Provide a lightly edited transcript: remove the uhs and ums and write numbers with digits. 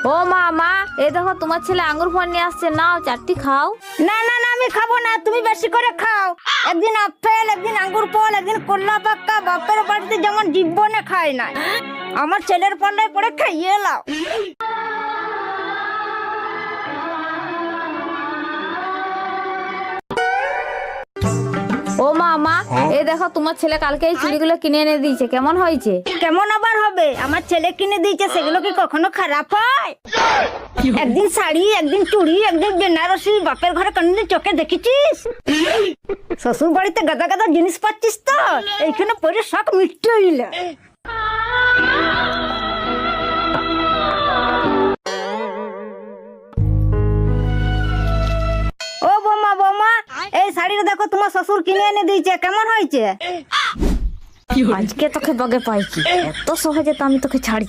ও মা মা, এই দেখো তোমার ছেলে আঙ্গুর ফল নিয়ে আসছে, নাও চারটি খাও। না না না, আমি খাবো না, তুমি বেশি করে খাও। একদিন আপেল, একদিন আঙ্গুর ফল, একদিন কলা পাক্কা, বাপের বাড়িতে যেমন জীবনে খায় না, আমার ছেলের পাল্লায় পড়ে খাইয়ে লাও। ও মা মা, এই দেখো তোমার ছেলে কালকে এই চুড়িগুলো কিনে এনে দিয়েছে, কেমন হয়েছে? কেমন আবার হবে, আমার ছেলে কিনে দিয়েছে, সেগুলো কি কখনো খারাপ হয়? একদিন শাড়ি, একদিন চুড়ি, একদিন বেনারসি, বাপের ঘরে কোনদিন চোখে দেখেছিস? শ্বশুর বাড়িতে গাদা গাদা জিনিস পাচ্ছিস তো, এইখানে পরে শখ মিটতে হইল। ও বৌমা বৌমা, এই শাড়িটা দেখো তোমার শ্বশুর কিনে এনে দিয়েছে, কেমন হয়েছে? আজকে তোকে বগে পাইছি, এত সহজে তো আমি তোকে ছাড়ি।